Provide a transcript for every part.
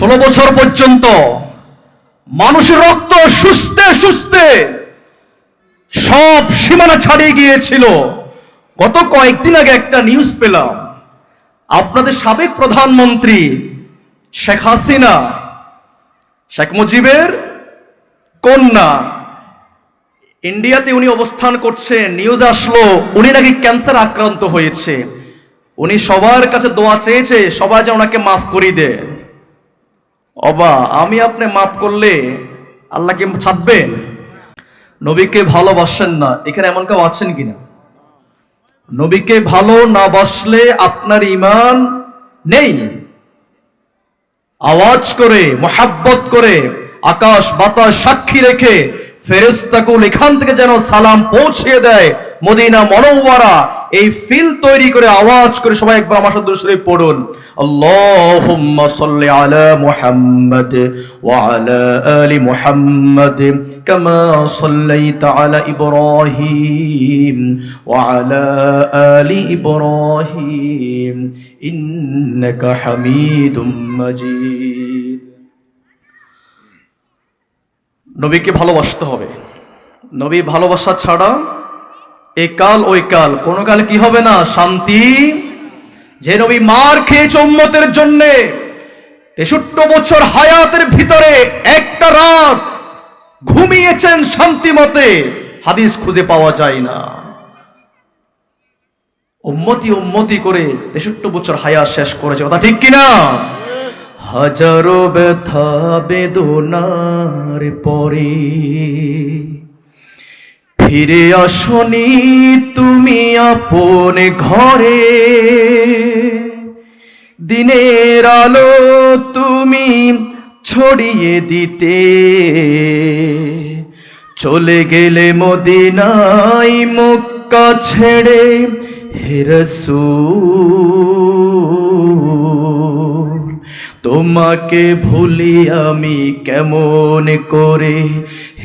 16 বছর পর্যন্ত মানুষের রক্ত শুষতে শুষতে সব সীমানা ছাড়িয়ে গিয়েছিল। গত কয়েকদিন আগে একটা নিউজ পেলাম, আপনাদের সাবেক প্রধানমন্ত্রী শেখ হাসিনা, শেখ মুজিবের কন্যা, ইন্ডিয়াতে উনি অবস্থান করছেন। নিউজ আসলো উনি নাকি ক্যান্সার আক্রান্ত হয়েছে। উনি সবার কাছে দোয়া চেয়েছে সবাই যেন ওনাকে মাফ করে দেয়। অবা আমি আপনি মাফ করলে আল্লাহকে ছাড়বেন? নবীকে ভালোবাসেন না, এখানে এমন কেউ আছেন কিনা? নবীকে ভালো না বাসলে আপনার ঈমান নেই। আওয়াজ করে মোহাব্বত করে আকাশ বাতাস সাক্ষী রেখে ফেরেশতাকুল এখান থেকে যেন সালাম পৌঁছিয়ে দেয় মদিনা মুনাওয়ারা, এই ফিল তৈরি করে আওয়াজ করে সবাই একবার আমার সাথে দুরূদ শরীফ পড়ুন। আল্লাহুম্মা সাল্লি আলা মুহাম্মাদ ওয়া আলা আলি মুহাম্মাদ কামা সাল্লাইতা আলা ইব্রাহিম ওয়া আলা আলি ইব্রাহিম ইন্নাকা হামিদুম মাজিদ। নবীকে ভালোবাসতে হবে। নবী ভালোবাসা ছাড়া এ কাল ওই কাল কোনো কালে কি হবে না? শান্তি। যে নবী মার খেয়েছে উম্মতের জন্য, 63 বছর হায়াতের ভিতরে একটা রাত ঘুমিয়েছেন শান্তি মতে, হাদিস খুঁজে পাওয়া যায় না। উম্মতি উম্মতি করে 63 বছর হায়াত শেষ করেছে, কথা ঠিক কিনা? হাজারো ব্যথা বেদনার পরে ফিরে আসনি তুমি আপন ঘরে, দিনের আলো তুমি ছড়িয়ে দিতে চলে গেলে মদিনায় মক্কা ছেড়ে হে রাসূল। তোমাকে ভুলি আমি কেমন করে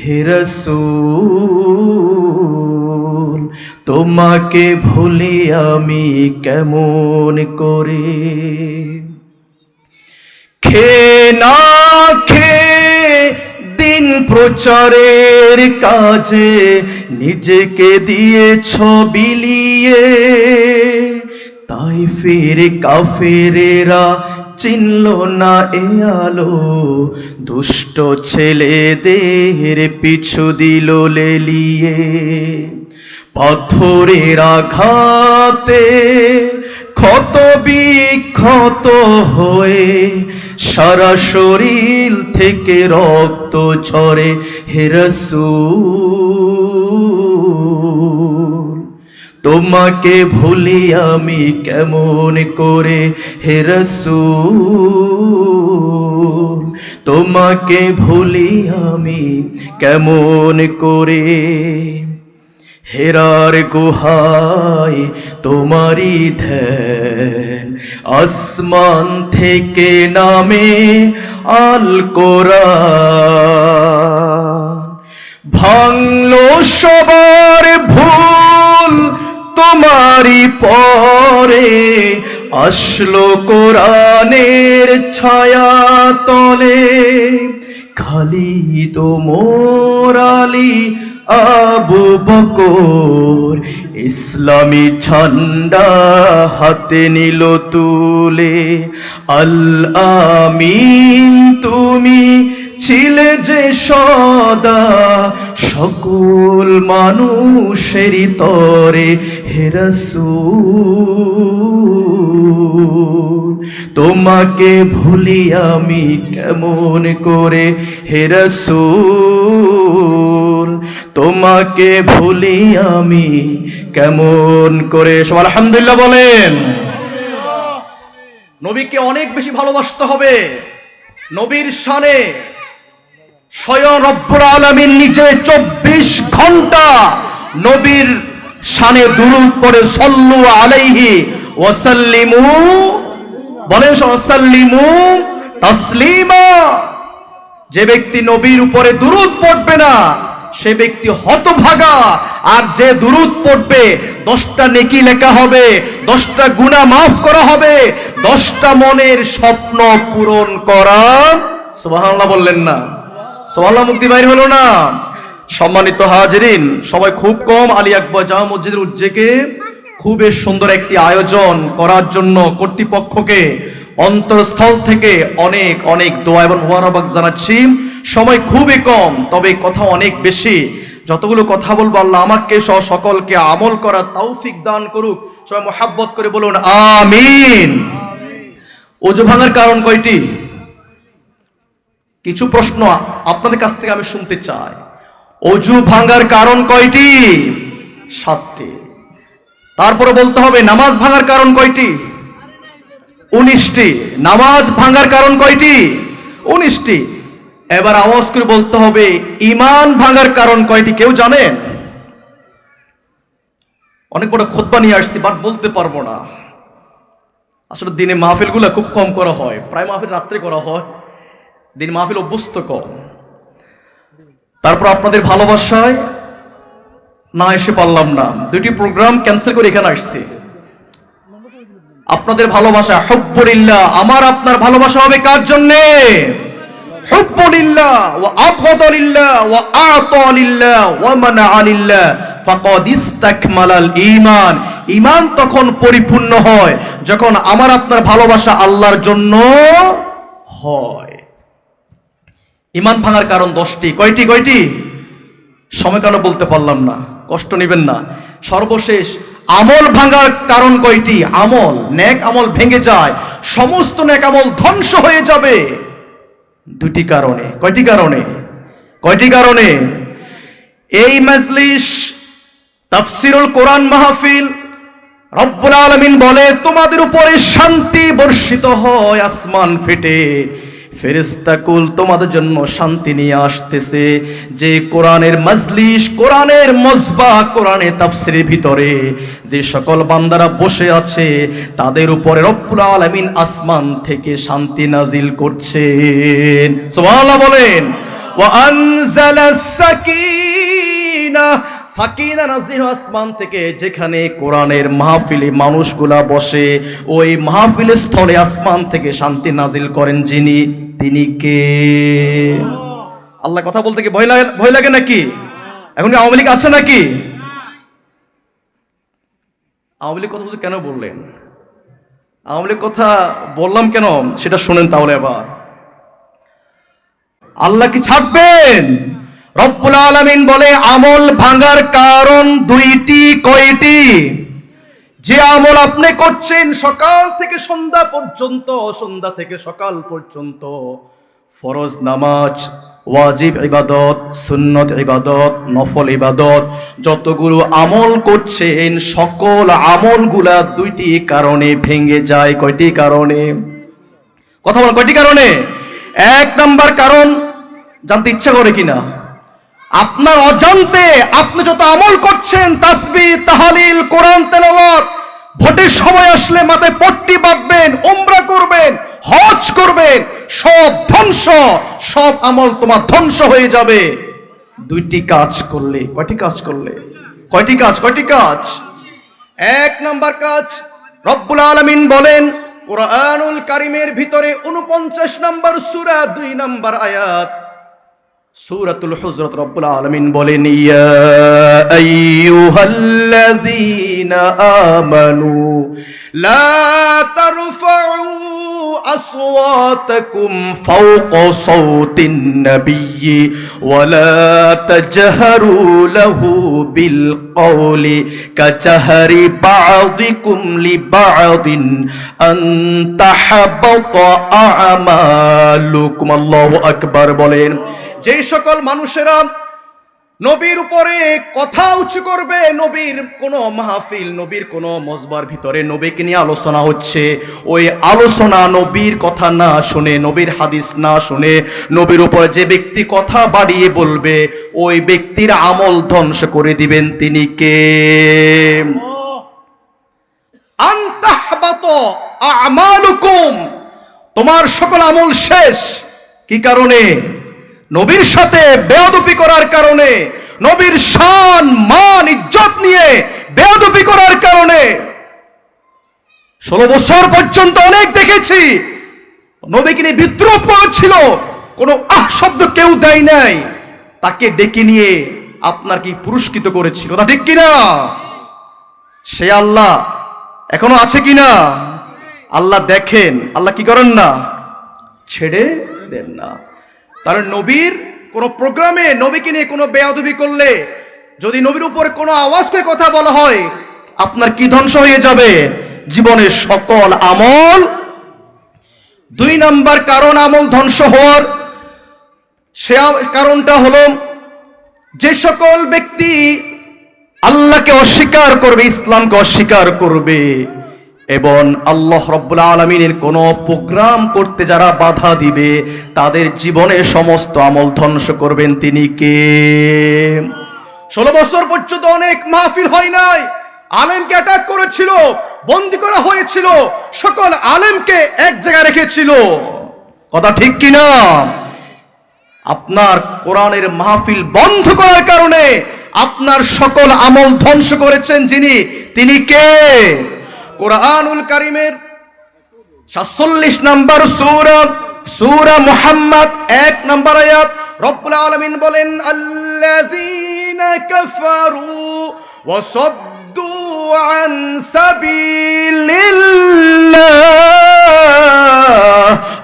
হে রাসূল, তোমাকে ভুলি আমি কেমন করে। না খেয়ে দিন প্রচারের কাজে নিজেকে দিয়েছ বিলিয়ে, তাই ফের কাফেরেরা চিনল না এ আলো, দুষ্ট ছেলেদের পিছু দিল লেলিয়ে। পাথরের আঘাতে ক্ষত বিক্ষত হয়ে সারা শরীর থেকে রক্ত ঝরে হে রাসূল। তোমাকে ভুলি আমি কেমন করে হে রাসূল, তোমাকে ভুলি আমি কেমন করে। হেরার গুহায় তোমারি ধ্যান, আসমান থেকে নামে আল কোরআন। ভাঙলো সবার ভুল তোমারি পরে, আসলো কোরআনের ছায়া তলে। খালিদ ওমর আলী আবু বকর ইসলামী ঝান্ডা হাতে নিল তুলে। আল আমিন তুমি ছিলে যে সদা সকল মানুষেরই তরে হে রাসূল। তোমাকে ভুলি আমি কেমন করে হে রাসূল, তোমাকে ভুলি আমি কেমন করে। সব আলহামদুলিল্লাহ বলেন। নবীকে অনেক বেশি ভালোবাসতে হবে। নবীর শানে স্বয়ং রব্বুল আলামিন নিজে 24 ঘন্টা নবীর শানে দুরূদ পড়ে সাল্লু আলাইহি ওয়া সাল্লিমু, বলেন সাল্লিমু তাসলিমা। যে ব্যক্তি নবীর উপরে দুরূদ পড়বে না সে ব্যক্তি হতভাগা। আর যে দুরূদ পড়বে 10টা নেকি লেখা হবে, 10টা গুনাহ মাফ করা হবে, 10টা মনের স্বপ্ন পূরণ করা। সুবহানাল্লাহ বললেন না? সুবহানাল্লাহ মুক্তি বাইর হলো না? সম্মানিত হাজিরিন, সবাই খুব কম আলী আকবর জামা মসজিদের উদ্যোগে খুবই সুন্দর একটি আয়োজন করার জন্য কর্তৃপক্ষকে অন্তরস্থল থেকে অনেক অনেক দোয়া এবং মোবারকবাদ জানাচ্ছি। সময় খুবই কম, তবে কথা অনেক বেশি। যতগুলো কথা বলবো আল্লাহ আমাকে সহ সকলকে আমল করার তৌফিক দান করুক। সবাই মুহাব্বত করে বলুন আমিন। ওযু ভাঙার কারণ কয়টি? কিছু প্রশ্ন আপনাদের কাছ থেকে আমি শুনতে চাই। ওযু ভাঙার কারণ কয়টি? 7টি। তারপরে বলতে হবে নামাজ ভাঙার কারণ কয়টি? 19টি। নামাজ ভাঙার কারণ কয়টি? 19টি। এবার আওয়াজ করে বলতে হবে ঈমান ভাঙার কারণ কয়টি? কেউ জানেন? অনেক বড় খুতবা নিয়ে আসছি, বাট বলতে পারবো না। আসলে দিনে মাহফিলগুলো খুব কম করা হয়, প্রায় মাহফিল রাত্রে করা হয়, দিন মাহফিল অভ্যস্ত কম। তারপর আপনাদের ভালোবাসায় না এসে পারলাম না, 2টি প্রোগ্রাম ক্যান্সেল করে এখানে আসছি। আপনাদের ভালোবাসা হুব্বুলিল্লাহ, আমার আপনার ভালোবাসা হবে কার জন্যে? হুব্বুলিল্লাহ ওয়া আবগাদুলিল্লাহ ওয়া আতালিল্লাহ ওয়া মানআলিল্লাহ ফাকাদ ইসতাকমালাল ঈমান। ঈমান তখন পরিপূর্ণ হয় যখন আমার আপনার ভালোবাসা আল্লাহর জন্য হয়। ঈমান ভাঙার কারণ 10টি। কয়টি? কয়টি? সময় কেন বলতে পারলাম না, কষ্ট নেবেন না। সর্বশেষ আমল ভাঙার কারণ কয়টি? আমল, নেক আমল ভেঙে যায়, সমস্ত নেক আমল ধ্বংস হয়ে যাবে 2টি কারণে। কয়টি কারণে? কয়টি কারণে? এই মাজলিস তাফসীরুল কোরআন মাহফিল, রব্বুল আলামিন বলে তোমাদের উপরে শান্তি বর্ষিত হয় আসমান ফেটে, ফেরেশতাকুল তোমাদের জন্য শান্তি নিয়ে আসতেছে। যে কোরআনের মাজলিস, কোরআনের মজবা, কোরআনের তাফসীরের ভিতরে যে সকল বান্দারা বসে আছে তাদের উপরে রব্বুল আলামিন আসমান থেকে শান্তি নাজিল করছেন। সুবহানাল্লাহ বলেন। ওয়া আনজালাস সাকিনাহ, সাকিনা নাজিল আসমান থেকে। যেখানে কোরআনের মাহফিলে মানুষগুলা বসে, ওই মাহফিলের স্থলে আসমান থেকে শান্তি নাজিল করেন যিনি, তিনি কে? আল্লাহ কথা বলতে কি ভয় লাগে নাকি? এখন কি আওয়ামী লীগ আছে নাকি? আওয়ামী লীগ কথা বলতে কেন বললেন? আওয়ামী লীগ কথা বললাম কেন সেটা শুনেন তাহলে। এবার আল্লাহ কি ছাড়বেন? রব্বুল আলামিন বলে আমল ভাঙার কারণ 2টি। কয়টি? যে আমল আপনি করছেন সকাল থেকে সন্ধ্যা পর্যন্ত, সন্ধ্যা থেকে সকাল পর্যন্ত, ফরজ নামাজ, ওয়াজিব ইবাদত, সুন্নত ইবাদত, নফল ইবাদত, যতগুলো আমল করছেন সকল আমলগুলা 2টি কারণে ভেঙে যায়। কয়টি কারণে? কথা বলেন কয়টি কারণে? 1 নাম্বার কারণ জানতে ইচ্ছা করে কিনা? আপনার অজান্তে আপনি যত আমল করছেন, তাসবিহ, তাহলিল, কোরআন তেলাওয়াত, ভোটের সময় আসলে মাথায় পট্টি বাঁধবেন, উমরা করবেন, হজ করবেন, সব ধ্বংস, সব আমল তোমার ধ্বংস হয়ে যাবে 2টি কাজ করলে। কয়টি কাজ করলে? কয়টি কাজ? কয়টি কাজ? 1 নাম্বার কাজ, রব্বুল আলামিন বলেন কোরআনুল কারীমের ভিতরে 49 নম্বর সূরা 2 নম্বর আয়াত, সূরাতুল হুজরাত, রব্বুল আলামিন বলেন ইয়া আইয়ুহাল্লাযীনা আমানু লা তারফাউ আসওয়াতাকুম ফাওকা সাওতিন নাবিয়্যি ওয়া লা তাজহারু লাহু বিল কওলি কাজাহরি বা'দিকুম লিবা'দিন আন তাহাবাতা আ'মালুকুম। আল্লাহু আকবার বলেন। যে সকল মানুষেরা নবীর উপরে কথা উঁচু করবে, নবীর কোন মাহফিল, নবীর কোন মজবার ভিতরে নবীকে নিয়ে আলোচনা হচ্ছে, ওই আলোচনা নবীর কথা না শুনে, নবীর হাদিস না শুনে, নবীর উপরে যে ব্যক্তি কথা বাড়িয়ে বলবে, ওই ব্যক্তির আমল ধ্বংস করে দিবেন তিনি কে? আনতাহবাত আমালুকুম, তোমার সকল আমল শেষ। কি কারণে? নবীর সাথে বেয়াদবি করার কারণে, নবীর শান মান ইজ্জত নিয়ে বেয়াদবি করার কারণে 16 বছর পর্যন্ত অনেক দেখেছি নবীকে নিয়ে বিদ্রোহ করেছিল, কোনো শব্দ কেউ দেয় নাই, তাকে ডেকে নিয়ে আপনার কি পুরস্কৃত করেছিল, তা ঠিক কিনা? সে আল্লাহ এখনো আছে কিনা? আল্লাহ দেখেন, আল্লাহ কি করেন না, ছেড়ে দেন না। তাহলে নবীর কোন প্রোগ্রামে নবীকে নিয়ে কোনো বেয়াদবি করলে, যদি নবীর উপরে কোনো আওয়াজ করে কথা বলা হয়, আপনার কি ধ্বংস হয়ে যাবে? জীবনের সকল আমল। 2 নাম্বার কারণ আমল ধ্বংস হওয়ার, সে কারণটা হলো যে সকল ব্যক্তি আল্লাহকে অস্বীকার করবে, ইসলামকে অস্বীকার করবে এবং আল্লাহ রাব্বুল আলামিনের কোন প্রোগ্রাম করতে যারা বাধা দিবে, তাদের জীবনে সমস্ত আমল ধ্বংস করবেন তিনি কে? 16 বছর পর্যন্ত অনেক মাহফিল হয় নাই, আলেমকে অ্যাটাক করেছিল, বন্দী করা হয়েছিল, সকল আলেমকে এক জায়গায় রেখেছিল, কথা ঠিক কিনা? আপনার কোরআনের মাহফিল বন্ধ করার কারণে আপনার সকল আমল ধ্বংস করেছেন যিনি, তিনি কে? কোরআনুল কারীমের 47 নম্বর সূরা মুহাম্মদ 1 নম্বর আয়াত রব্বুল আলামিন বলেন, আল্লাযীনা কাফারু ওয়া সাদ্দু আন সাবিলিল্লাহ।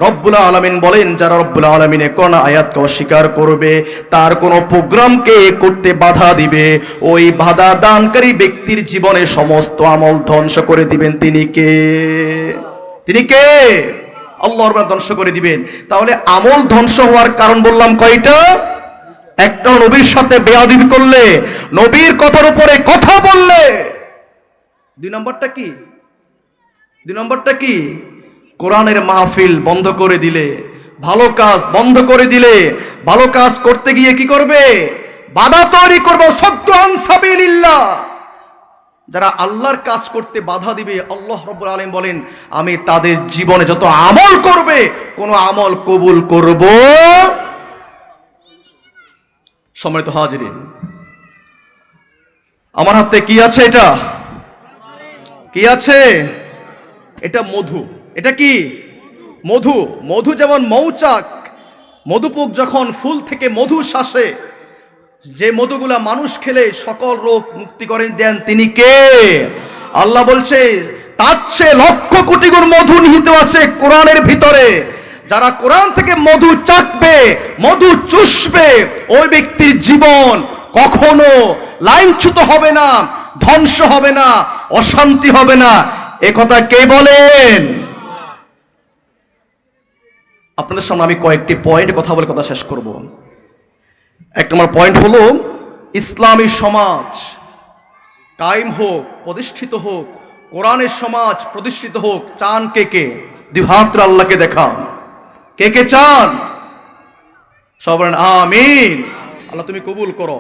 রব্বুল আলামিন বলেন, যারা রব্বুল আলামিনের কোন আয়াতকে অস্বীকার করবে, তার কোন প্রোগ্রামকে করতে বাধা দিবে, ওই বাধা দানকারী ব্যক্তির জীবনে সমস্ত আমল ধ্বংস করে দিবেন তিনি কে? তিনি কে? আল্লাহর বাণী ধ্বংস করে দিবেন। তাহলে আমল ধ্বংস হওয়ার কারণ বললাম কয়টা? একটা নবীর সাথে বেয়াদবি করলে, নবীর কথার উপরে কথা বললে। 2 নম্বরটা কি? 2 নম্বরটা কি? কোরআনের মাহফিল বন্ধ করে দিলে, ভালো কাজ বন্ধ করে দিলে, ভালো কাজ করতে গিয়ে কি করবে? বাধা তৈরি করবে। সাদ্দু আন সাবিলিল্লাহ, যারা আল্লাহর কাজ করতে বাধা দিবে, আল্লাহ রাব্বুল আলামিন বলেন, আমি তাদের জীবনে যত আমল করবে, কোন আমল কবুল করব। সম্মানিত হাজিরিন, আমার হাতে কি আছে? এটা কি আছে? এটা মধু। এটা কি? মধু। মধু যেমন মৌচাক, মধুপুক যখন ফুল থেকে মধু শাসে, যে মধুগুলা মানুষ খেলে সকল রোগ মুক্তি করে দেন তিনি কে? আল্লাহ বলছে, তার চেয়ে লক্ষ কোটি গুণ মধু নিহিত আছে কোরআনের ভিতরে। যারা কোরআন থেকে মধু চাকবে, মধু চুষবে, ওই ব্যক্তির জীবন কখনো লাইনচ্যুত হবে না, ধ্বংস হবে না, অশান্তি হবে না। এ কথা কে বলেন? আপনাদের সামনে আমি কয়েকটি পয়েন্ট কথা বলে কথা শেষ করব। 1 নম্বর পয়েন্ট হলো, ইসলামী সমাজ কায়েম হোক, প্রতিষ্ঠিত হোক, কোরআনের সমাজ প্রতিষ্ঠিত হোক, চান কে কে? 2 হাত আল্লাহকে দেখান। কে কে চান? সবাই বলেন আমিন। আল্লাহ তুমি কবুল করো।